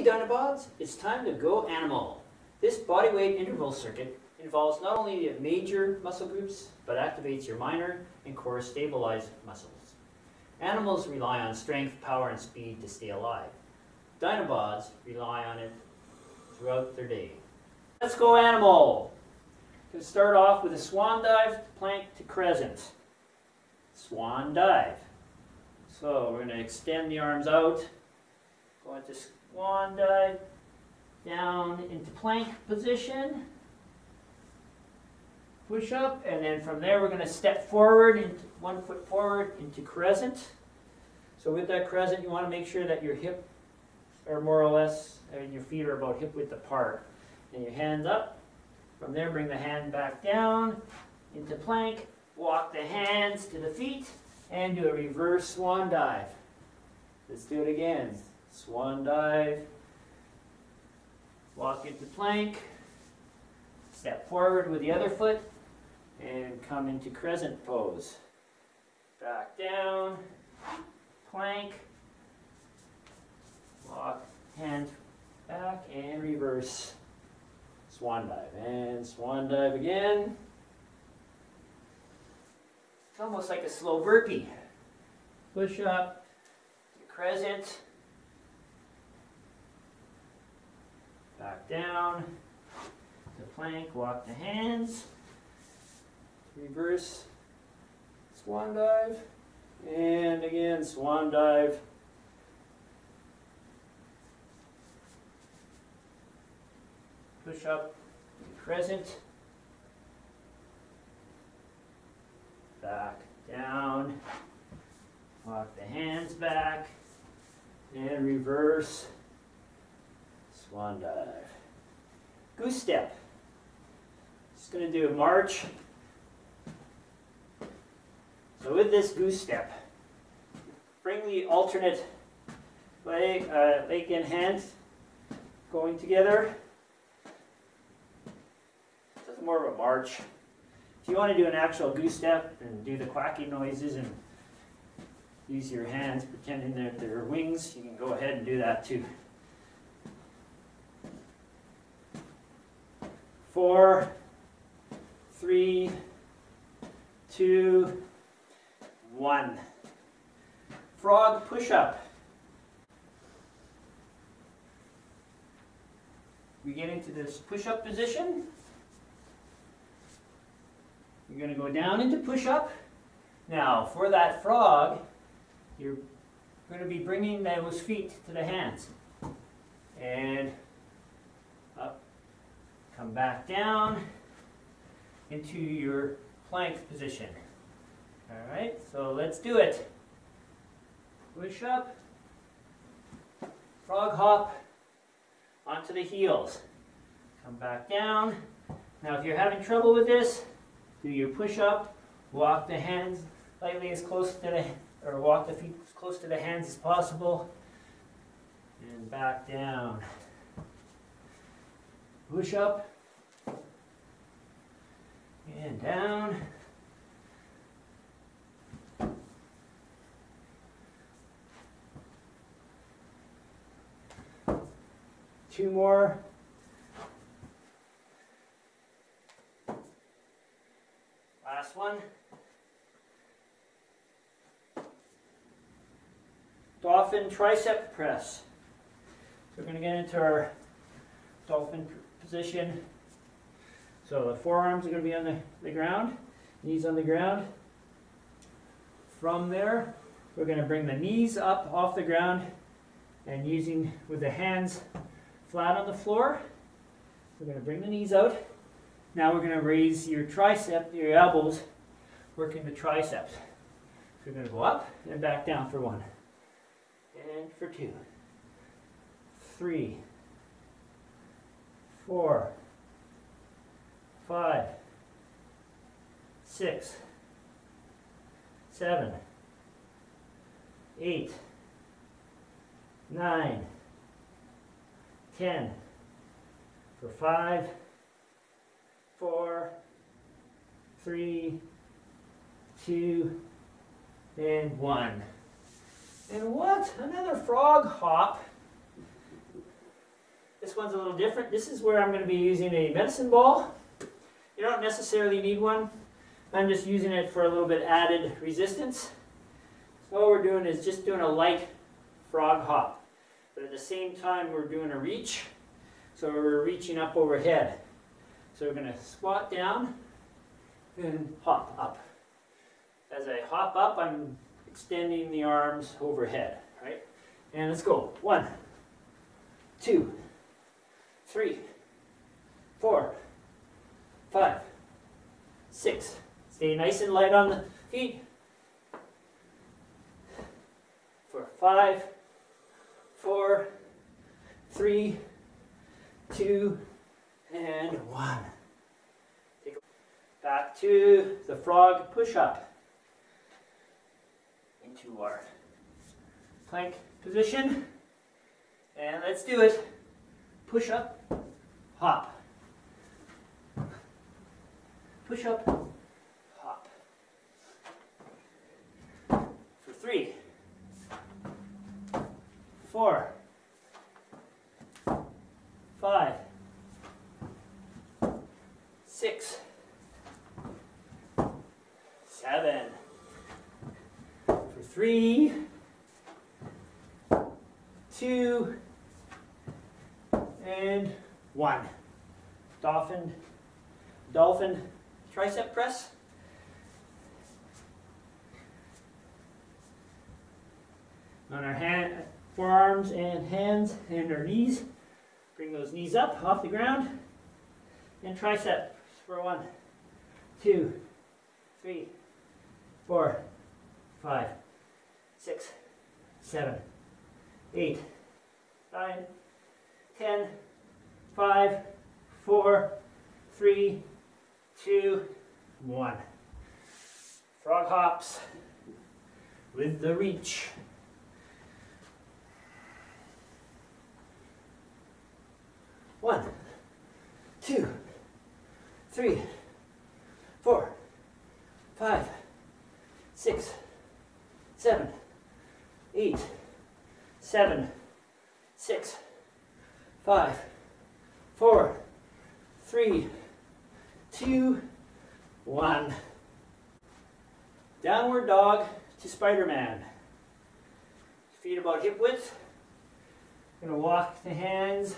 Dynabods, it's time to go animal. This bodyweight interval circuit involves not only the major muscle groups, but activates your minor and core stabilized muscles. Animals rely on strength, power, and speed to stay alive. Dynabods rely on it throughout their day. Let's go animal. We're going to start off with a swan dive, plank to crescent. Swan dive. So we're going to extend the arms out, go into swan dive, down into plank position, push up, and then from there we're going to step forward, into 1 foot forward into crescent. So with that crescent, you want to make sure that your hip are more or less, and your feet are about hip width apart. And your hands up. From there, bring the hand back down into plank, walk the hands to the feet, and do a reverse swan dive. Let's do it again. Swan dive, walk into plank, step forward with the other foot, and come into crescent pose. Back down, plank, walk, hands back, and reverse. Swan dive, and swan dive again. It's almost like a slow burpee. Push up, crescent, back down, to plank, walk the hands, reverse, swan dive, and again, swan dive. Push up, crescent, back, down, walk the hands back, and reverse, swan dive. Goose step. Just going to do a march. So with this goose step, bring the alternate leg and hand going together. It's more of a march. If you want to do an actual goose step and do the quacking noises and use your hands pretending that they're wings, you can go ahead and do that too. 4, 3, 2, 1. Frog push-up. We get into this push-up position. You're going to go down into push-up. Now, for that frog, you're going to be bringing those feet to the hands. And up, come back down into your plank position. All right, so let's do it. Push up, frog hop, onto the heels. Come back down. Now, if you're having trouble with this, do your push-up, walk the hands lightly as close to the, or walk the feet as close to the hands as possible, and back down. Push up, and down. Two more. Last one. Dolphin tricep press. So we're going to get into our dolphin position. So the forearms are going to be on the ground, knees on the ground. From there, we're going to bring the knees up off the ground and using with the hands flat on the floor, we're going to bring the knees out. Now we're going to raise your tricep, your elbows, working the triceps. So we're going to go up and back down for 1. And for 2. 3. 4. 5. 6. 7. 8. 9. 10. For 5. 4, 3, 2, and 1. And what? Another frog hop. This one's a little different. This is where I'm going to be using a medicine ball. You don't necessarily need one. I'm just using it for a little bit added resistance. So all we're doing is just doing a light frog hop. But at the same time we're doing a reach. So we're reaching up overhead. So we're going to squat down and hop up. As I hop up, I'm extending the arms overhead, right? And let's go. 1, 2, 3, 4, 5, 6. Stay nice and light on the feet. For 5, 4, 3, 2, and 1. Back to the frog push-up. Into our plank position. And let's do it. Push up, hop. Push up, hop. For 3, 4, 5, 6, 7. For 3, 2, and 1. Dolphin tricep press. On our forearms and hands and our knees. Bring those knees up off the ground. And triceps for 1, 2, 3, 4, 5, 6, 7, 8, 9, 10, 5, 4, 3, 2, 1. Frog hops with the reach. One, 2, 3, 4, 5, 6, 7, 8, 7, 6, 5, 4, 3, 2, 1. Downward dog to Spider-Man. Feet about hip width. Going to walk the hands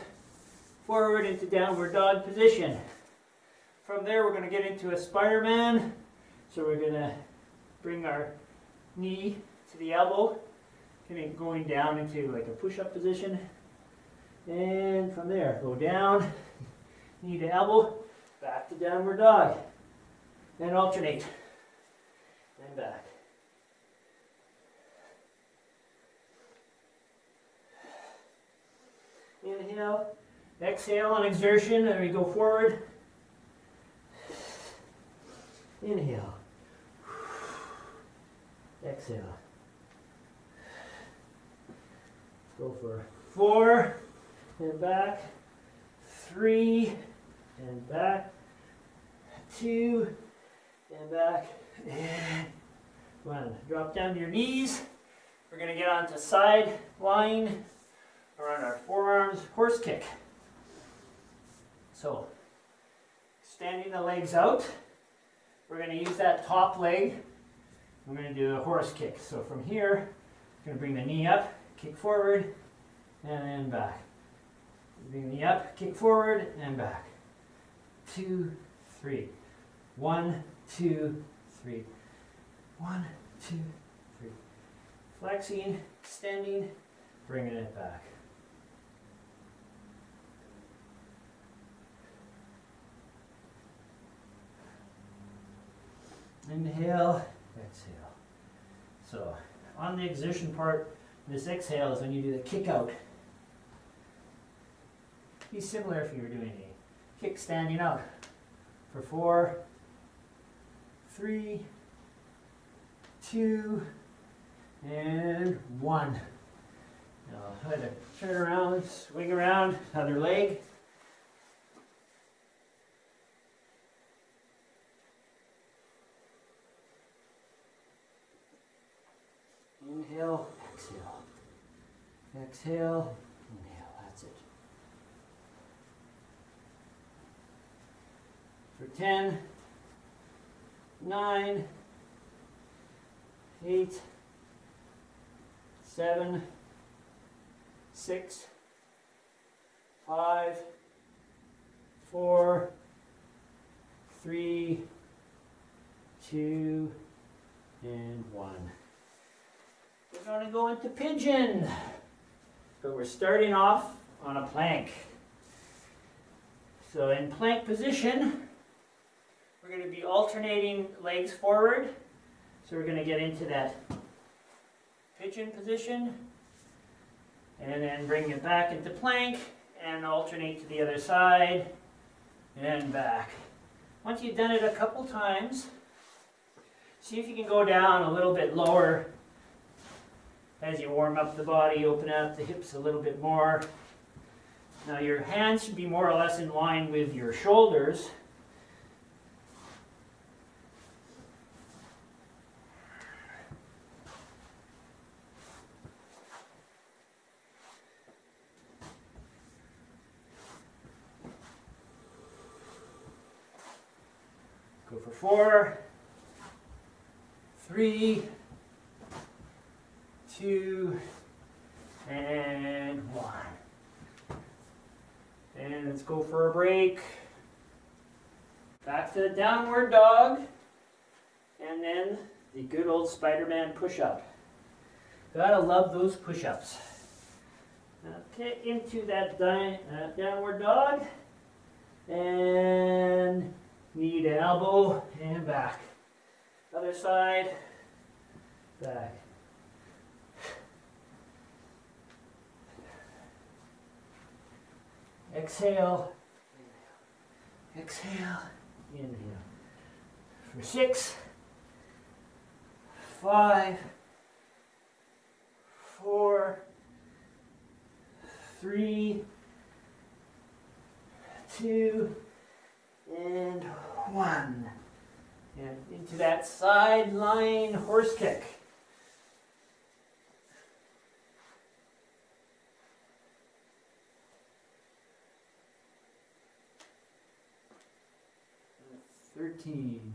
forward into downward dog position. From there we're going to get into a Spider-Man. So we're going to bring our knee to the elbow, going down into like a push-up position. And from there, go down, knee to elbow, back to downward dog. And alternate. And back. Inhale. Exhale on exertion, and we go forward. Inhale. Exhale. Go for 4, and back. 3, and back. 2, and back. And 1. Drop down to your knees. We're going to get onto side lying around our forearms, horse kick. So, extending the legs out, we're going to use that top leg. We're going to do a horse kick. So from here, we're going to bring the knee up, kick forward, and then back. Bring the knee up, kick forward, and back. 2, 3. 1, 2, 3. 1, 2, 3. Flexing, extending, bringing it back. Inhale, exhale. So, on the exertion part, this exhale is when you do the kick out. Be similar if you were doing a kick standing out. For 4, 3, 2, and 1. Now, either turn around, swing around, other leg. Inhale, exhale. Exhale, inhale, that's it. 10, 9, 8, 7, 6, 5, 4, 3, 2, and 1. We're going to go into pigeon. But we're starting off on a plank. So in plank position, we're going to be alternating legs forward. So we're going to get into that pigeon position and then bring it back into plank and alternate to the other side and back. Once you've done it a couple times, see if you can go down a little bit lower as you warm up the body, open up the hips a little bit more. Now your hands should be more or less in line with your shoulders. Go for 4, 3, 2, and 1. And let's go for a break. Back to the downward dog. And then the good old Spider-Man push-up. Gotta love those push-ups. Okay, into that downward dog. And knee to elbow and back. Other side, back. Exhale, exhale, inhale. For 6, 5, 4, 3, 2, and 1. And into that sideline horse kick. And 13,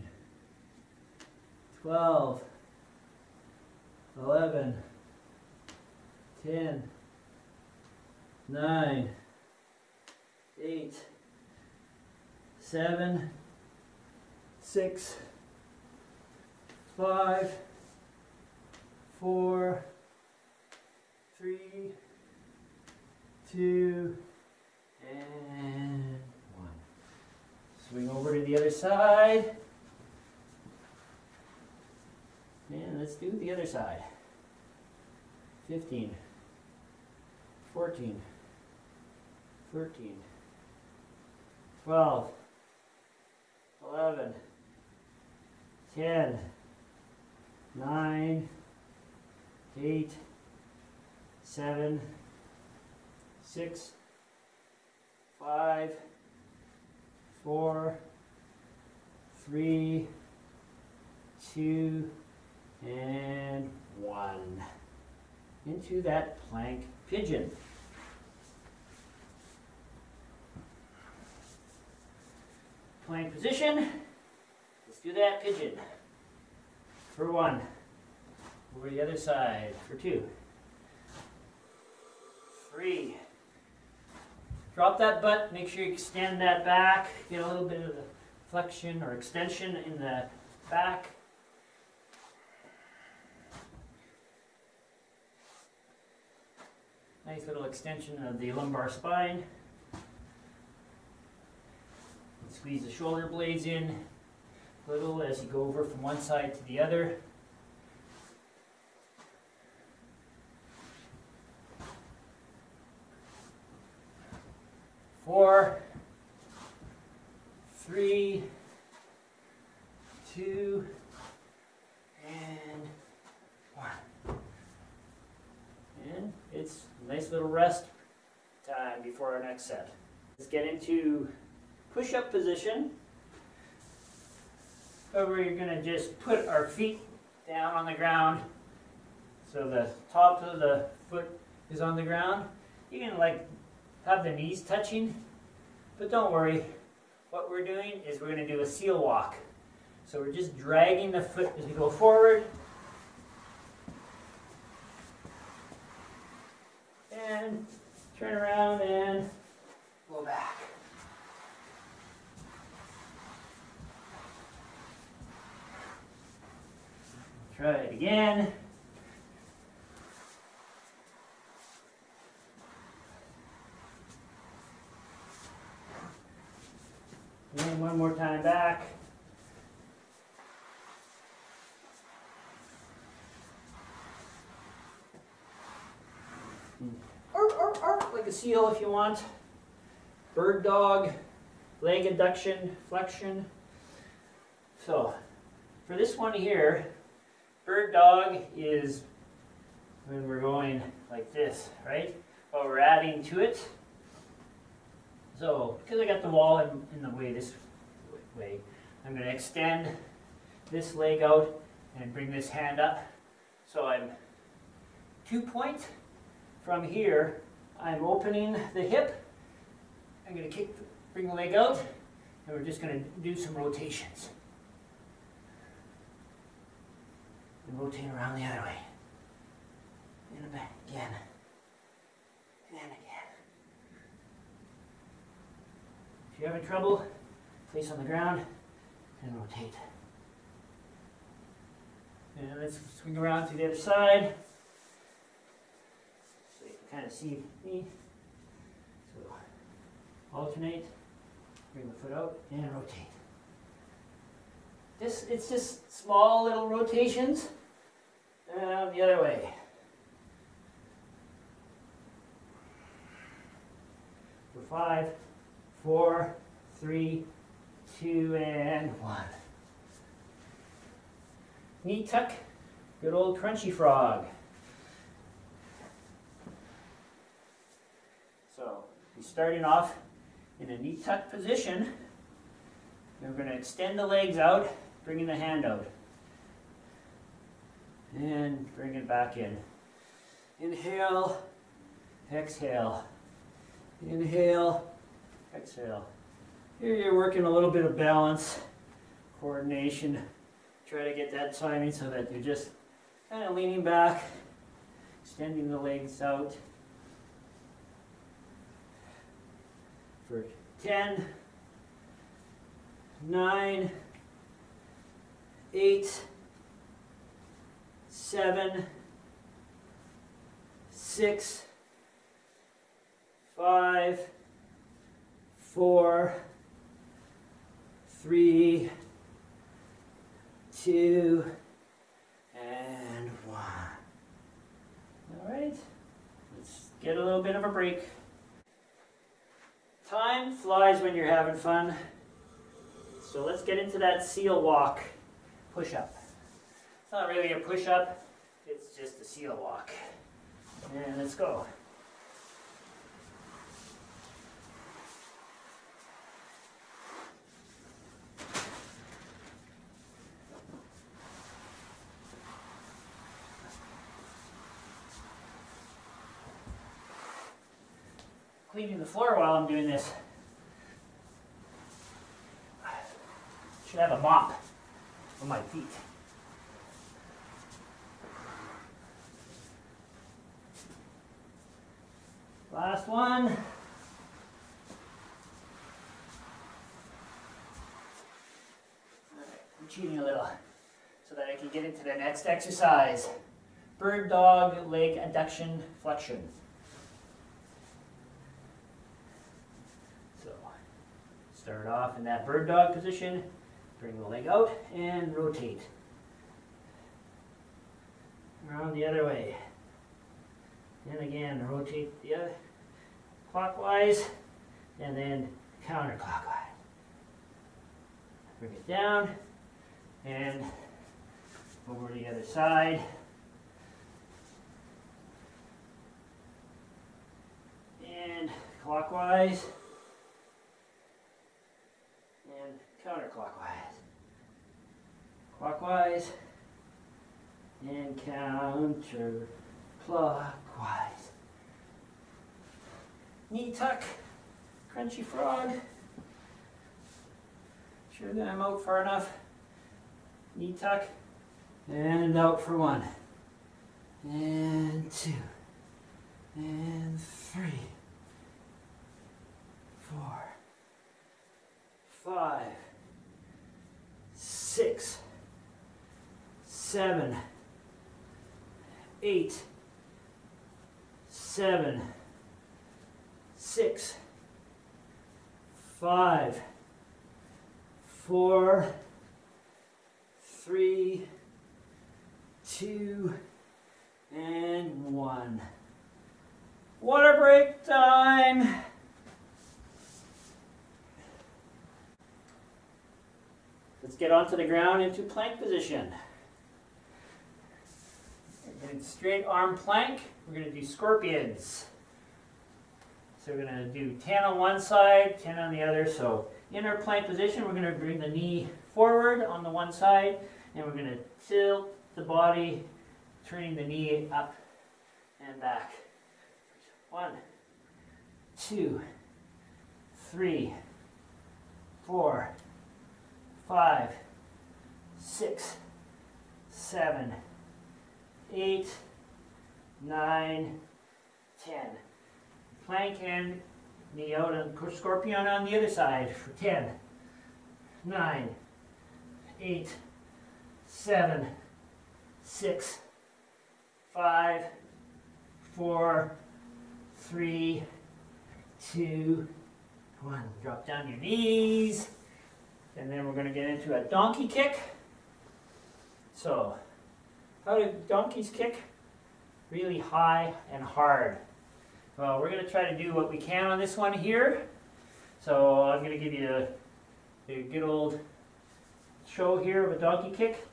12, 11, 10, 9, 8, 7, 6, 5, 4, 3, 2, and 1. Swing over to the other side. And let's do the other side. 15, 14, 13, 12, 11, 10, 9, 8, 7, 6, 5, 4, 3, 2, and 1. Into that plank pigeon. Plank position. Let's do that pigeon. For 1. Over the other side. For 2. 3. Drop that butt. Make sure you extend that back. Get a little bit of the flexion or extension in the back. Nice little extension of the lumbar spine. Squeeze the shoulder blades in a little as you go over from one side to the other. Four, 3, 2, and 1. And it's a nice little rest time before our next set. Let's get into push-up position. Where you're going to just put our feet down on the ground so the top of the foot is on the ground. You can like have the knees touching, but don't worry. what we're doing is we're going to do a seal walk. So we're just dragging the foot as we go forward. And turn around and go back. Try it again. And one more time back. Like a seal if you want. Bird dog, leg adduction, flexion. So for this one here, bird dog is when we're going like this, right? But we're adding to it. So because I got the wall in the way this way, I'm going to extend this leg out and bring this hand up. So I'm 2 point from here. I'm opening the hip. I'm going to bring the leg out, and we're just going to do some rotations. And rotate around the other way. And back again. And again. If you're having trouble, place on the ground and rotate. And let's swing around to the other side. So you can kind of see me. So alternate, bring the foot out and rotate. It's just small little rotations. And the other way. For 5, 4, 3, 2, and 1. Knee tuck, good old crunchy frog. So we're starting off in a knee tuck position. We're going to extend the legs out, bringing the hand out. And bring it back in. Inhale, exhale. Inhale, exhale. Here you're working a little bit of balance, coordination. Try to get that timing so that you're just kind of leaning back, extending the legs out. For 10, 9, 8, 7, 6, 5, 4, 3, 2, and 1. All right, let's get a little bit of a break. Time flies when you're having fun. So let's get into that seal walk push-up. It's not really a push-up, it's just a seal walk. And let's go. Cleaning the floor while I'm doing this. Should have a mop on my feet. Last one. All right, I'm cheating a little so that I can get into the next exercise. Bird dog leg adduction flexion. So start off in that bird dog position. Bring the leg out and rotate. Around the other way. And again, rotate the other clockwise and then counterclockwise. Bring it down and over to the other side. And clockwise and counterclockwise. Clockwise and counterclockwise. Knee tuck, crunchy frog. sure that I'm out far enough. Knee tuck. And out for 1. And 2. And 3. 4. 5. 6. 7. 8. 7. 6. 5. 4. 3. 2. And 1. Water break time. Let's get onto the ground into plank position. In straight arm plank, we're going to do scorpions. So we're going to do 10 on one side, 10 on the other. So in our plank position, we're going to bring the knee forward on the one side, and we're going to tilt the body, turning the knee up and back. 1, 2, 3, 4, 5, 6, 7, 8, 9, 10. Plank and knee out and push scorpion on the other side for 10, 9, 8, 7, 6, 5, 4, 3, 2, 1. Drop down your knees. And then we're going to get into a donkey kick. So, how do donkeys kick? Really high and hard. Well, we're going to try to do what we can on this one here. So I'm going to give you a good old show here of a donkey kick.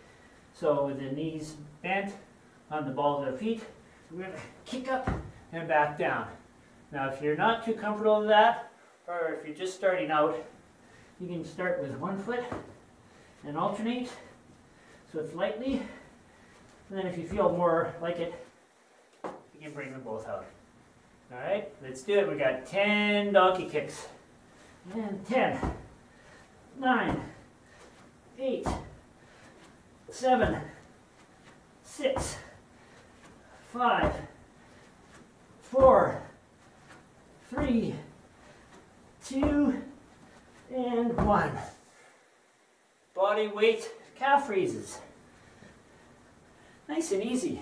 So with the knees bent on the balls of the feet, we're going to kick up and back down. Now if you're not too comfortable with that, or if you're just starting out, you can start with one foot and alternate. So it's lightly. And then if you feel more like it, you can bring them both out. Alright, let's do it. We got 10 donkey kicks. And 10, 9, 8, 7, 6, 5, 4, 3, 2, and 1. Body weight calf raises. Nice and easy.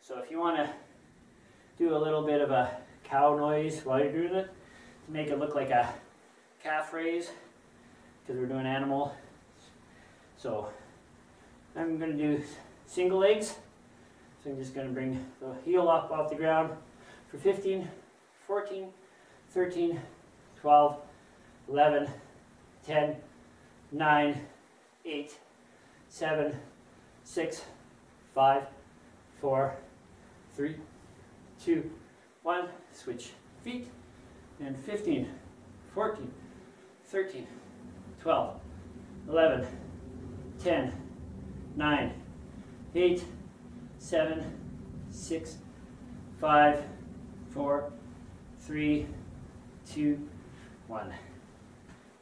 So if you want to do a little bit of a cow noise while you're doing it, to make it look like a calf raise, because we're doing animal. So I'm going to do single legs. So I'm just going to bring the heel up off the ground for 15, 14, 13, 12, 11, 10, 9, 8, 7, 6, 5, 4, 3, 2, 1. Switch feet. And 15, 14, 13, 12, 11, 10, 9, 8, 7, 6, 5, 4, 3, 2, 1.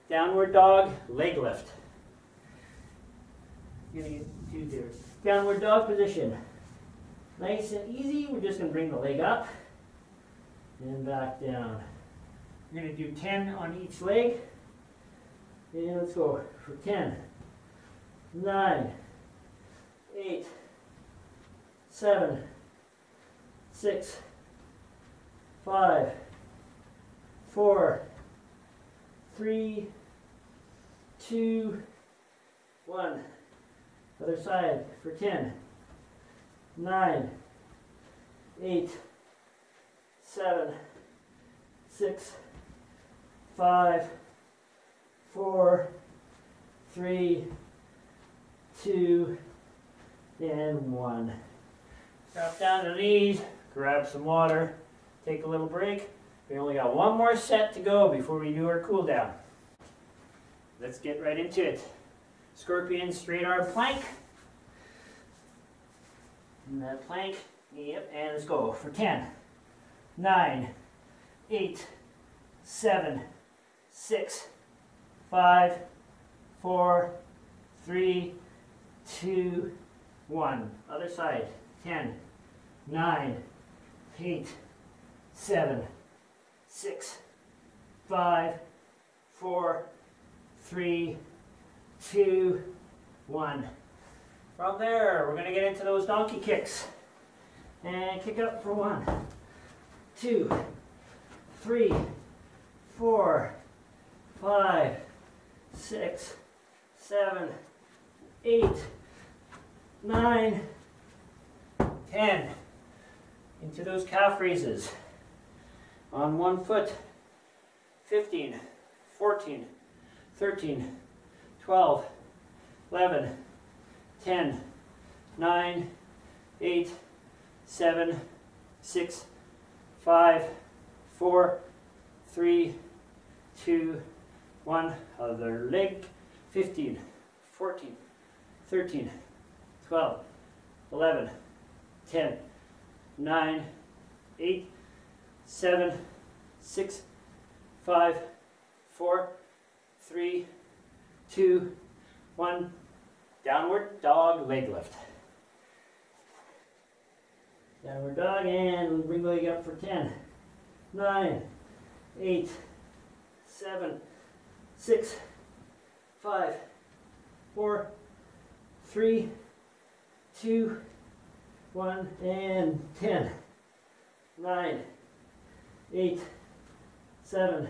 Downward dog, leg lift. You're going to do there. Downward dog position. Nice and easy. We're just going to bring the leg up and back down. We're going to do 10 on each leg. And let's go for 10, 9, 8, 7, 6, 5, 4, 3, 2, 1. Other side for 10, 9, 8, 7, 6, 5, 4, 3, 2, and 1. Drop down to the knees, grab some water, take a little break. We only got one more set to go before we do our cool down. Let's get right into it. Scorpion straight arm plank. And that plank, yep, and let's go for 10, 9, 8, 7, 6, 5, 4, 3, 2, 1. Other side. 10, 9, 8, 7, 6, 5, 4, 3, 2, 1. From there, we're going to get into those donkey kicks. And kick up for 1, 2, 3, 4, 5, 6, 7, 8, 9, 10. Into those calf raises. On one foot. 15, 14, 13, 12, 11, 10, 9, 8, 7, 6, 5, 4, 3, 2, 1. Other leg. 15, 14, 13, 12, 11, 10, 9, 8, 7, 6, 5, 4, 3, 2, 1. Downward dog leg lift. Downward dog, and bring the leg up for 10, 9, 8, 7, 6, 5, 4, 3, 2, 1, and 10, 9, 8, 7,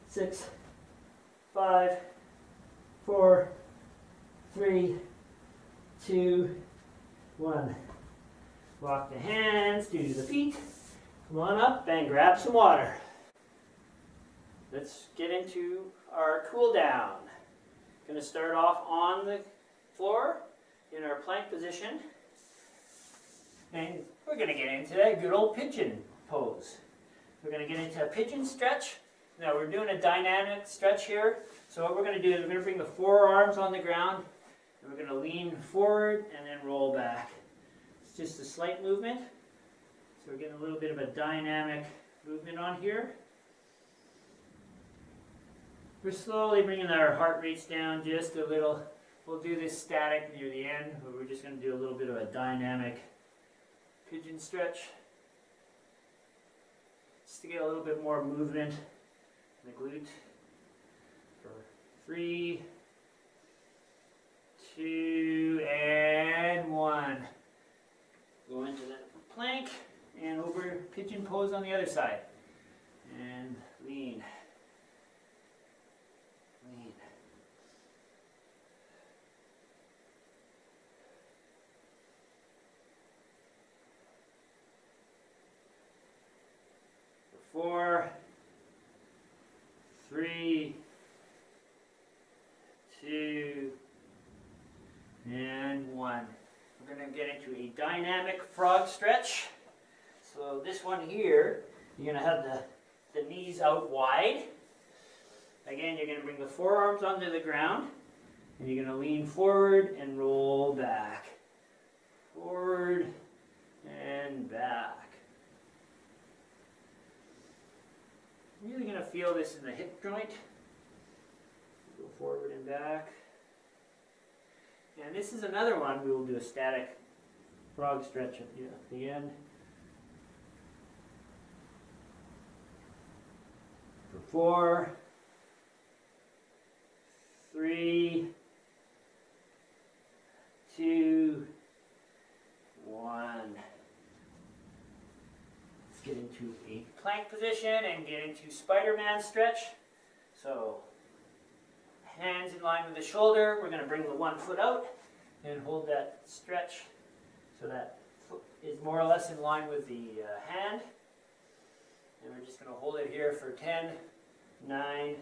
6, 5, 4, 3, 2, 1. Walk the hands to the feet. Come on up and grab some water. Let's get into our cool down. Going to start off on the floor in our plank position. And we're going to get into that good old pigeon pose. We're going to get into a pigeon stretch. Now we're doing a dynamic stretch here. So what we're going to do is we're going to bring the forearms on the ground. And we're going to lean forward and then roll back. It's just a slight movement. So we're getting a little bit of a dynamic movement on here. We're slowly bringing our heart rates down just a little. We'll do this static near the end, but we're just going to do a little bit of a dynamic pigeon stretch. Just to get a little bit more movement in the glute. For 3, 2, and 1. Go into the plank and over pigeon pose on the other side. And lean. Lean. For 4, 3, 2, and 1. We're going to get into a dynamic frog stretch. So this one here, you're going to have the knees out wide. Again, you're going to bring the forearms onto the ground, and you're going to lean forward and roll back. Forward and back. You're really going to feel this in the hip joint. Go forward and back. And this is another one we will do a static frog stretch at the end. For 4, 3, 2, 1. Let's get into a plank position and get into Spider-Man stretch. So hands in line with the shoulder. We're going to bring the one foot out and hold that stretch so that foot is more or less in line with the hand. And we're just going to hold it here for 10, 9,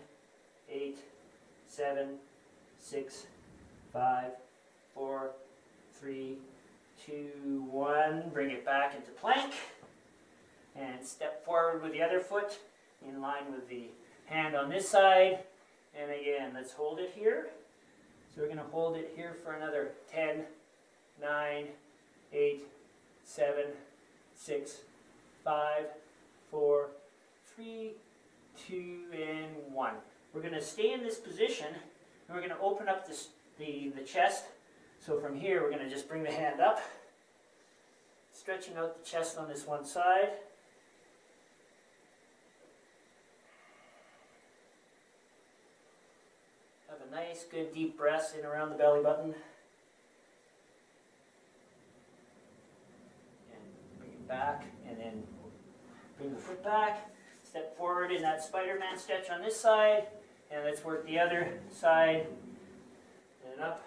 8, 7, 6, 5, 4, 3, 2, 1. Bring it back into plank. And step forward with the other foot in line with the hand on this side. And again, let's hold it here. So we're going to hold it here for another 10, 9, 8, 7, 6, 5, 4, 3, 2, and 1. we're going to stay in this position, and we're going to open up the chest. So from here, we're going to just bring the hand up, stretching out the chest on this one side. Have a nice, good deep breath in around the belly button. And bring it back, and then bring the foot back. Step forward in that Spider-Man stretch on this side, and let's work the other side, and up.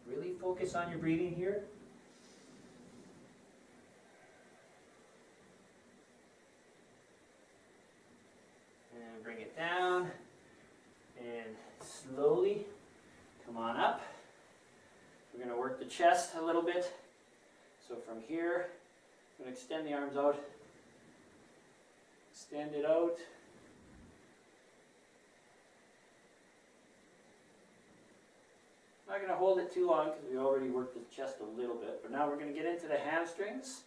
Really focus on your breathing here. And bring it down, and slowly come on up. We're going to work the chest a little bit. So from here, I'm going to extend the arms out, extend it out. I'm not going to hold it too long because we already worked the chest a little bit, but now we're going to get into the hamstrings.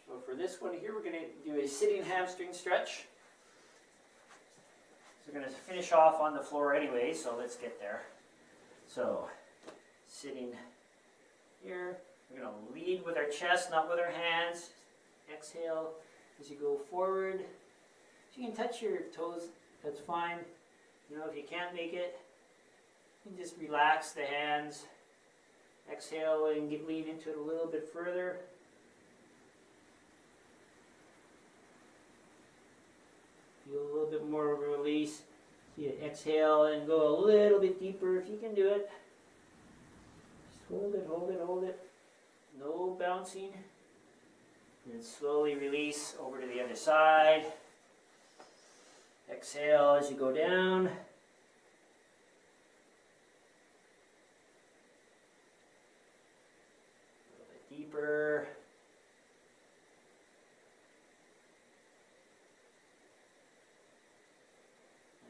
So for this one here, we're going to do a sitting hamstring stretch. So we're going to finish off on the floor anyway, so let's get there. So, sitting here, we're going to lead with our chest, not with our hands. Exhale as you go forward. If you can touch your toes, that's fine. You know, if you can't make it, you can just relax the hands. Exhale and lean into it a little bit further. Feel a little bit more of a release. So you exhale and go a little bit deeper if you can do it. Just hold it, hold it, hold it. No bouncing. And slowly release over to the other side. Exhale as you go down. A little bit deeper.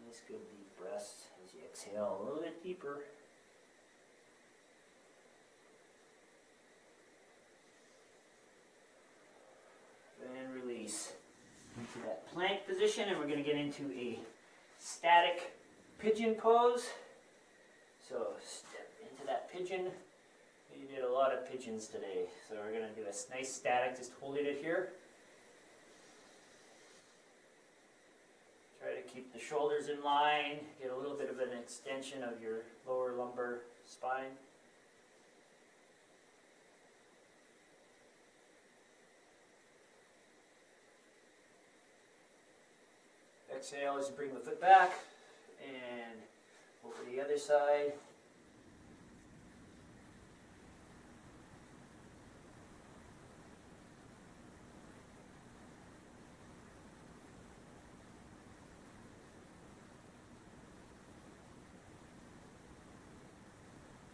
Nice good deep breaths as you exhale a little bit deeper. And release into that plank position, and we're going to get into a static pigeon pose. So step into that pigeon. You did a lot of pigeons today, so we're going to do a nice static, just holding it here. Try to keep the shoulders in line, get a little bit of an extension of your lower lumbar spine. Exhale as you bring the foot back, and over the other side.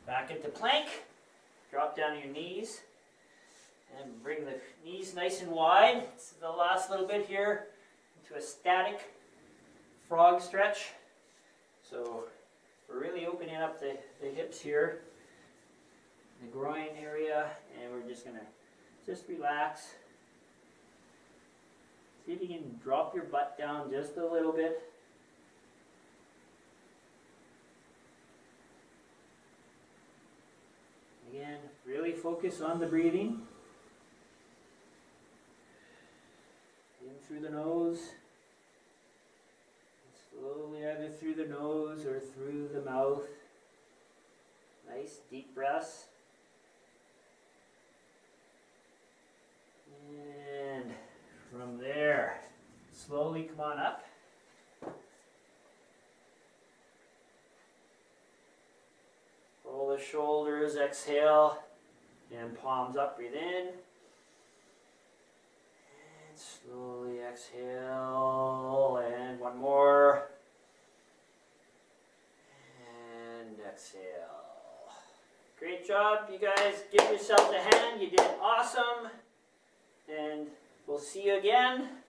Back into plank, drop down your knees, and bring the knees nice and wide. This is the last little bit here, into a static frog stretch. So we're really opening up the hips here, the groin area, and we're just going to just relax. See if you can drop your butt down just a little bit. Again, really focus on the breathing. In through the nose. Slowly either through the nose or through the mouth. Nice deep breaths. And from there, slowly come on up. Roll the shoulders, exhale, and palms up, breathe in. And slowly exhale, and one more. And exhale. Great job, you guys. Give yourself a hand. You did awesome. And we'll see you again.